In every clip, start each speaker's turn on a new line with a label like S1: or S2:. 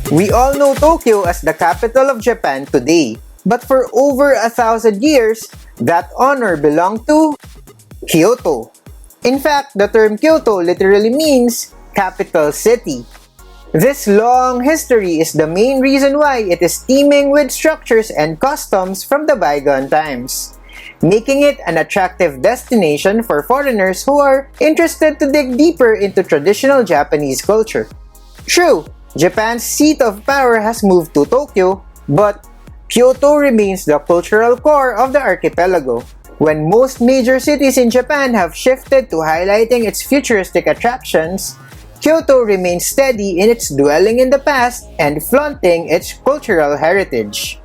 S1: We all know Tokyo as the capital of Japan today, but for over 1,000 years, that honor belonged to Kyoto. In fact, the term Kyoto literally means capital city. This long history is the main reason why it is teeming with structures and customs from the bygone times, making it an attractive destination for foreigners who are interested to dig deeper into traditional Japanese culture. True, Japan's seat of power has moved to Tokyo, but Kyoto remains the cultural core of the archipelago. When most major cities in Japan have shifted to highlighting its futuristic attractions, Kyoto remains steady in its dwelling in the past and flaunting its cultural heritage.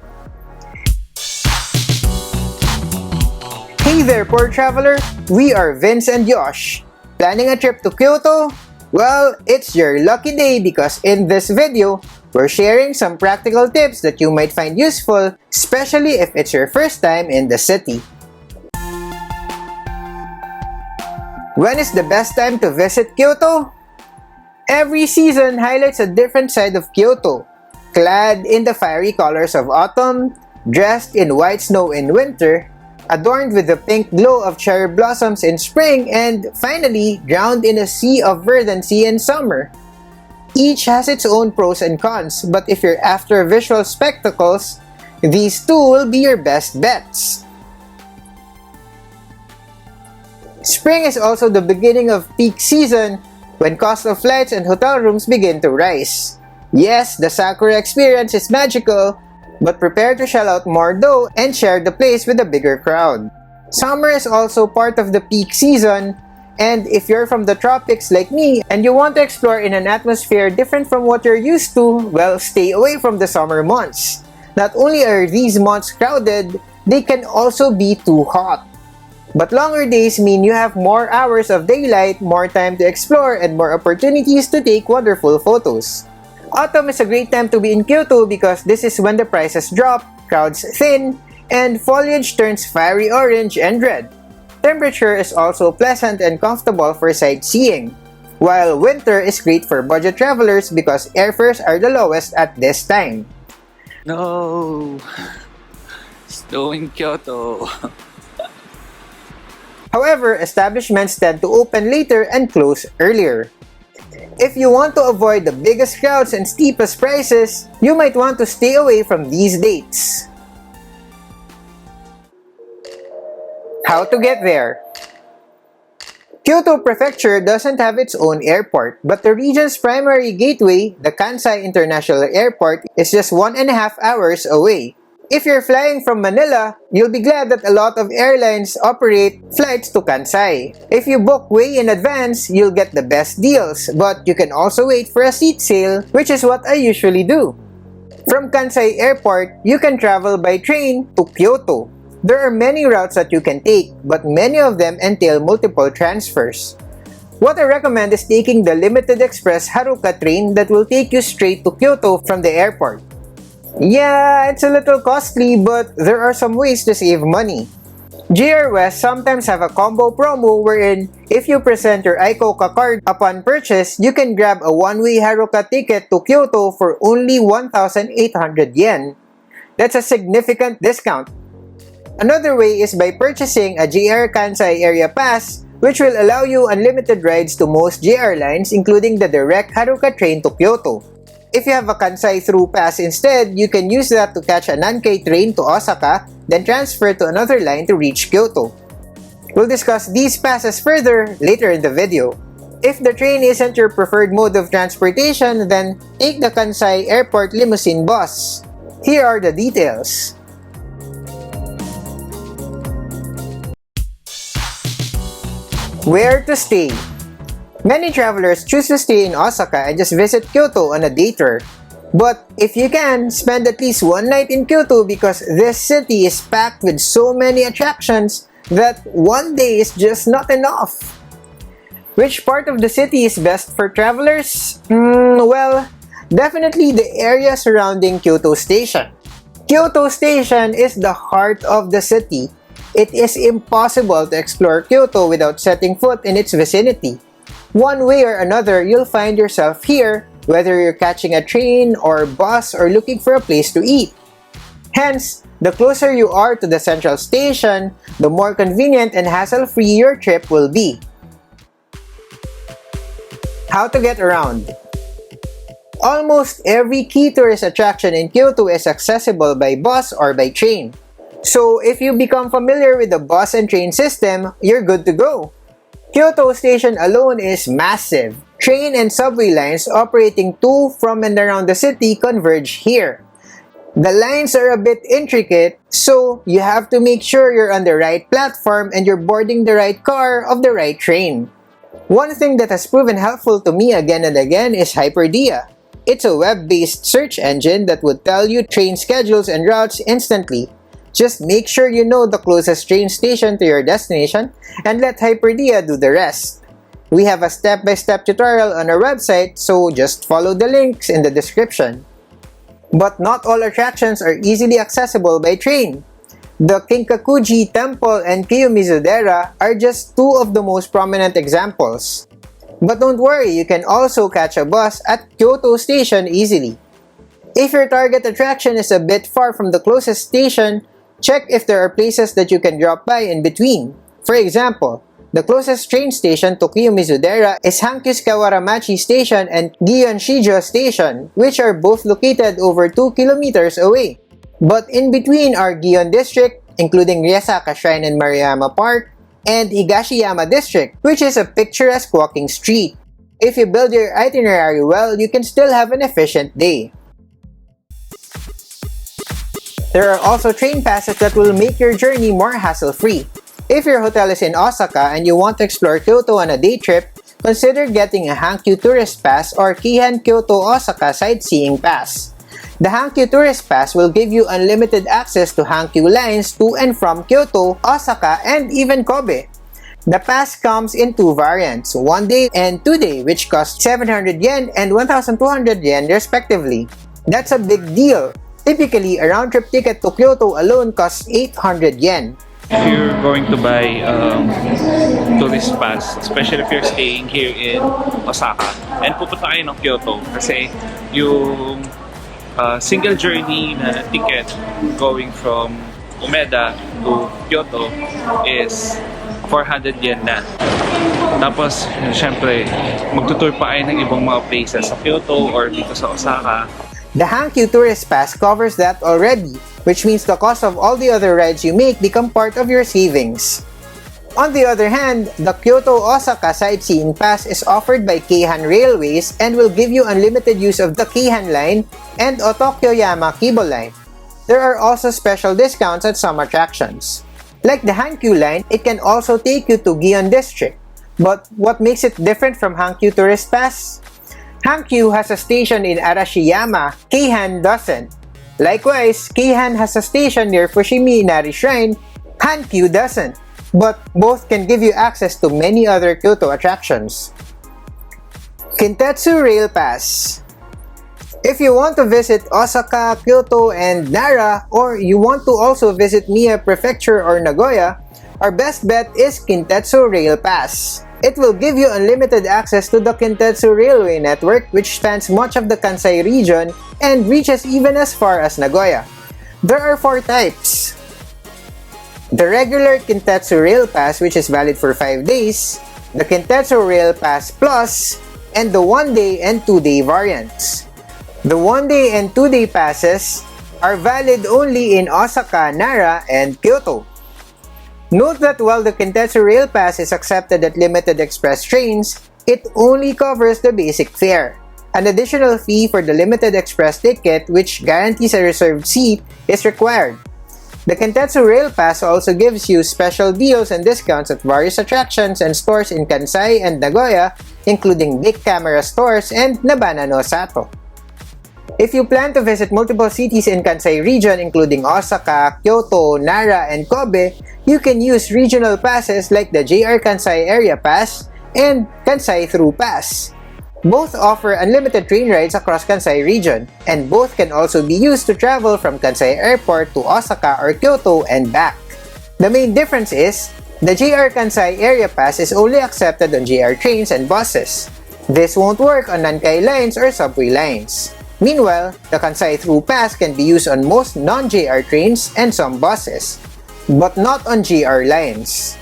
S1: Hey there, poor traveler! We are Vince and Josh. Planning a trip to Kyoto? Well, it's your lucky day because in this video, we're sharing some practical tips that you might find useful, especially if it's your first time in the city. When is the best time to visit Kyoto? Every season highlights a different side of Kyoto. Clad in the fiery colors of autumn, dressed in white snow in winter, adorned with the pink glow of cherry blossoms in spring, and finally, drowned in a sea of verdancy in summer. Each has its own pros and cons, but if you're after visual spectacles, these two will be your best bets. Spring is also the beginning of peak season, when cost of flights and hotel rooms begin to rise. Yes, the Sakura experience is magical, but prepare to shell out more dough and share the place with a bigger crowd. Summer is also part of the peak season, and if you're from the tropics like me and you want to explore in an atmosphere different from what you're used to, well, stay away from the summer months. Not only are these months crowded, they can also be too hot. But longer days mean you have more hours of daylight, more time to explore, and more opportunities to take wonderful photos. Autumn is a great time to be in Kyoto because this is when the prices drop, crowds thin, and foliage turns fiery orange and red. Temperature is also pleasant and comfortable for sightseeing, while winter is great for budget travelers because airfares are the lowest at this time.
S2: No, snow in Kyoto.
S1: However, establishments tend to open later and close earlier. If you want to avoid the biggest crowds and steepest prices, you might want to stay away from these dates. How to get there? Kyoto Prefecture doesn't have its own airport, but the region's primary gateway, the Kansai International Airport, is just 1.5 hours away. If you're flying from Manila, you'll be glad that a lot of airlines operate flights to Kansai. If you book way in advance, you'll get the best deals, but you can also wait for a seat sale, which is what I usually do. From Kansai Airport, you can travel by train to Kyoto. There are many routes that you can take, but many of them entail multiple transfers. What I recommend is taking the Limited Express Haruka train that will take you straight to Kyoto from the airport. Yeah, it's a little costly, but there are some ways to save money. JR West sometimes have a combo promo wherein if you present your iKOKA card upon purchase, you can grab a one-way Haruka ticket to Kyoto for only 1,800 yen. That's a significant discount. Another way is by purchasing a JR Kansai Area Pass, which will allow you unlimited rides to most JR lines, including the direct Haruka train to Kyoto. If you have a Kansai Through Pass instead, you can use that to catch a Nankei train to Osaka, then transfer to another line to reach Kyoto. We'll discuss these passes further later in the video. If the train isn't your preferred mode of transportation, then take the Kansai Airport Limousine Bus. Here are the details. Where to stay? Many travelers choose to stay in Osaka and just visit Kyoto on a day tour. But if you can, spend at least one night in Kyoto because this city is packed with so many attractions that one day is just not enough. Which part of the city is best for travelers? Well, definitely the area surrounding Kyoto Station. Kyoto Station is the heart of the city. It is impossible to explore Kyoto without setting foot in its vicinity. One way or another, you'll find yourself here whether you're catching a train or bus or looking for a place to eat. Hence, the closer you are to the central station, the more convenient and hassle-free your trip will be. How to get around? Almost every key tourist attraction in Kyoto is accessible by bus or by train. So if you become familiar with the bus and train system, you're good to go. Kyoto Station alone is massive. Train and subway lines operating to, from, and around the city converge here. The lines are a bit intricate, so you have to make sure you're on the right platform and you're boarding the right car of the right train. One thing that has proven helpful to me again and again is Hyperdia. It's a web-based search engine that would tell you train schedules and routes instantly. Just make sure you know the closest train station to your destination and let Hyperdia do the rest. We have a step-by-step tutorial on our website, so just follow the links in the description. But not all attractions are easily accessible by train. The Kinkakuji Temple and Kiyomizu-dera are just two of the most prominent examples. But don't worry, you can also catch a bus at Kyoto Station easily. If your target attraction is a bit far from the closest station, check if there are places that you can drop by in between. For example, the closest train station to Kiyomizu-dera is Hankyu's Kawaramachi Station and Gion Shijo Station, which are both located over 2 kilometers away. But in between are Gion District, including Ryasaka Shrine and Maruyama Park, and Higashiyama District, which is a picturesque walking street. If you build your itinerary well, you can still have an efficient day. There are also train passes that will make your journey more hassle-free. If your hotel is in Osaka and you want to explore Kyoto on a day trip, consider getting a Hankyu Tourist Pass or Keihan Kyoto Osaka Sightseeing Pass. The Hankyu Tourist Pass will give you unlimited access to Hankyu lines to and from Kyoto, Osaka, and even Kobe. The pass comes in two variants, 1 day and 2 day, which cost 700 yen and 1,200 yen respectively. That's a big deal. Typically, a round-trip ticket to Kyoto alone costs 800 yen.
S2: If you're going to buy tourist pass, especially if you're staying here in Osaka, and pupunta kayo ng Kyoto, kasi yung single journey na ticket going from Umeda to Kyoto is 400 yen na. Tapos, syempre, magtutour pa kayo ng ibang mga places sa Kyoto or dito sa Osaka.
S1: The Hankyu Tourist Pass covers that already, which means the cost of all the other rides you make become part of your savings. On the other hand, the Kyoto-Osaka Sightseeing Pass is offered by Keihan Railways and will give you unlimited use of the Keihan Line and Otokyoyama Cable Line. There are also special discounts at some attractions. Like the Hankyu Line, it can also take you to Gion District. But what makes it different from Hankyu Tourist Pass? Hankyu has a station in Arashiyama, Keihan doesn't. Likewise, Keihan has a station near Fushimi Inari Shrine, Hankyu doesn't. But both can give you access to many other Kyoto attractions. Kintetsu Rail Pass. If you want to visit Osaka, Kyoto, and Nara, or you want to also visit Mie Prefecture or Nagoya, our best bet is Kintetsu Rail Pass. It will give you unlimited access to the Kintetsu Railway network, which spans much of the Kansai region and reaches even as far as Nagoya. There are 4 types. The regular Kintetsu Rail Pass, which is valid for 5 days, the Kintetsu Rail Pass Plus, and the 1 day and 2 day variants. The 1 day and 2 day passes are valid only in Osaka, Nara, and Kyoto. Note that while the Kintetsu Rail Pass is accepted at limited express trains, it only covers the basic fare. An additional fee for the limited express ticket, which guarantees a reserved seat, is required. The Kintetsu Rail Pass also gives you special deals and discounts at various attractions and stores in Kansai and Nagoya, including Big Camera stores and Nabana no Sato. If you plan to visit multiple cities in Kansai region including Osaka, Kyoto, Nara, and Kobe, you can use regional passes like the JR Kansai Area Pass and Kansai Through Pass. Both offer unlimited train rides across Kansai region, and both can also be used to travel from Kansai Airport to Osaka or Kyoto and back. The main difference is, the JR Kansai Area Pass is only accepted on JR trains and buses. This won't work on Nankai lines or subway lines. Meanwhile, the Kansai Through Pass can be used on most non-JR trains and some buses, but not on JR lines.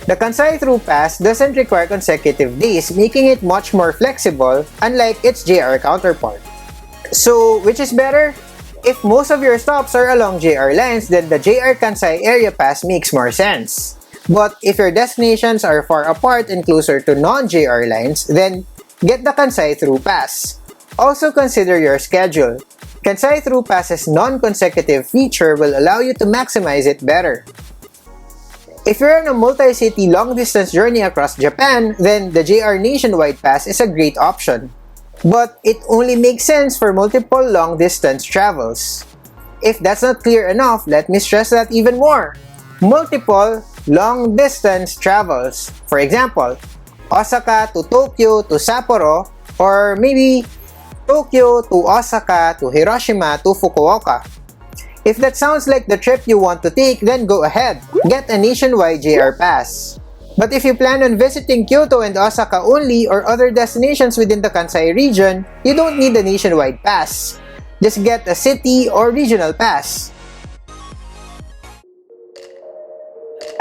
S1: The Kansai Through Pass doesn't require consecutive days, making it much more flexible, unlike its JR counterpart. So, which is better? If most of your stops are along JR lines, then the JR Kansai Area Pass makes more sense. But if your destinations are far apart and closer to non-JR lines, then get the Kansai Through Pass. Also consider your schedule. Kansai Through Pass's non-consecutive feature will allow you to maximize it better. If you're on a multi-city long-distance journey across Japan, then the JR Nationwide Pass is a great option. But it only makes sense for multiple long-distance travels. If that's not clear enough, let me stress that even more. Multiple long-distance travels. For example, Osaka to Tokyo to Sapporo, or maybe Tokyo to Osaka to Hiroshima to Fukuoka. If that sounds like the trip you want to take, then go ahead. Get a nationwide JR Pass. But if you plan on visiting Kyoto and Osaka only or other destinations within the Kansai region, you don't need a nationwide pass. Just get a city or regional pass.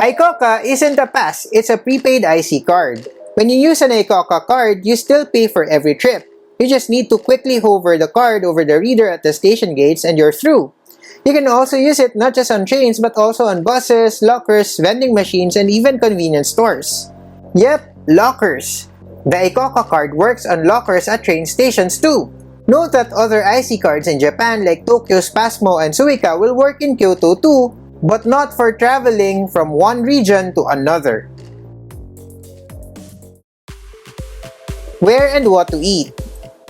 S1: ICOCA isn't a pass, it's a prepaid IC card. When you use an ICOCA card, you still pay for every trip. You just need to quickly hover the card over the reader at the station gates and you're through. You can also use it not just on trains but also on buses, lockers, vending machines, and even convenience stores. Yep, lockers. The ICOCA card works on lockers at train stations too. Note that other IC cards in Japan like Tokyo's Pasmo and Suica will work in Kyoto too, but not for traveling from one region to another. Where and what to eat.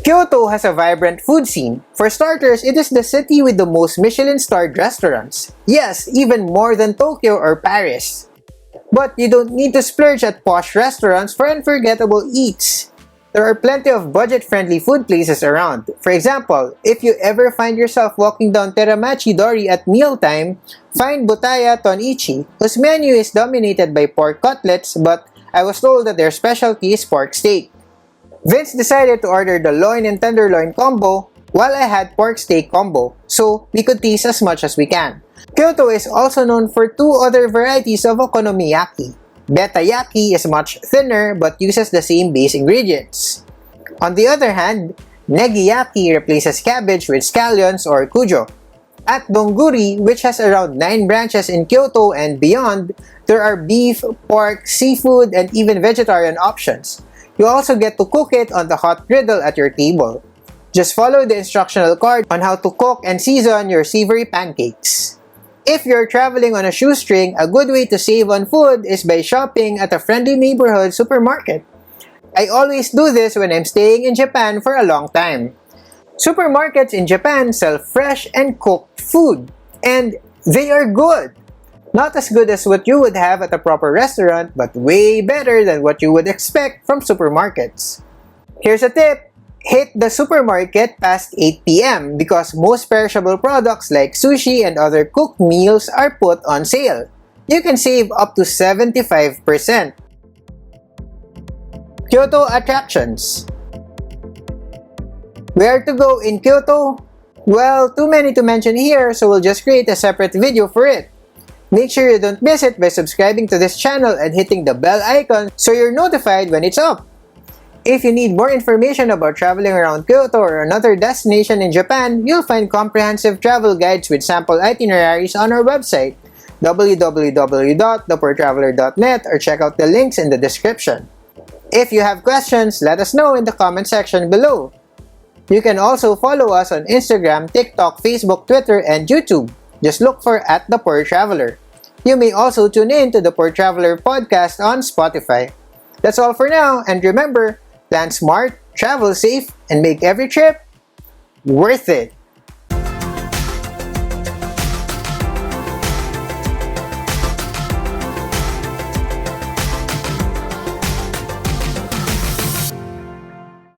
S1: Kyoto has a vibrant food scene. For starters, it is the city with the most Michelin-starred restaurants. Yes, even more than Tokyo or Paris. But you don't need to splurge at posh restaurants for unforgettable eats. There are plenty of budget-friendly food places around. For example, if you ever find yourself walking down Teramachi Dori at mealtime, find Butaya Tonichi, whose menu is dominated by pork cutlets, but I was told that their specialty is pork steak. Vince decided to order the loin and tenderloin combo while I had pork steak combo, so we could taste as much as we can. Kyoto is also known for two other varieties of okonomiyaki. Betayaki is much thinner but uses the same base ingredients. On the other hand, negiyaki replaces cabbage with scallions or kujo. At Donguri, which has around 9 branches in Kyoto and beyond, there are beef, pork, seafood, and even vegetarian options. You also get to cook it on the hot griddle at your table. Just follow the instructional card on how to cook and season your savory pancakes. If you're traveling on a shoestring, a good way to save on food is by shopping at a friendly neighborhood supermarket. I always do this when I'm staying in Japan for a long time. Supermarkets in Japan sell fresh and cooked food, and they are good. Not as good as what you would have at a proper restaurant, but way better than what you would expect from supermarkets. Here's a tip. Hit the supermarket past 8 p.m. because most perishable products like sushi and other cooked meals are put on sale. You can save up to 75%. Kyoto attractions. Where to go in Kyoto? Well, too many to mention here, so we'll just create a separate video for it. Make sure you don't miss it by subscribing to this channel and hitting the bell icon so you're notified when it's up. If you need more information about traveling around Kyoto or another destination in Japan, you'll find comprehensive travel guides with sample itineraries on our website, www.thepoortraveler.net, or check out the links in the description. If you have questions, let us know in the comment section below. You can also follow us on Instagram, TikTok, Facebook, Twitter, and YouTube. Just look for @ThePoorTraveler. You may also tune in to the Poor Traveler podcast on Spotify. That's all for now, and remember, plan smart, travel safe, and make every trip worth it.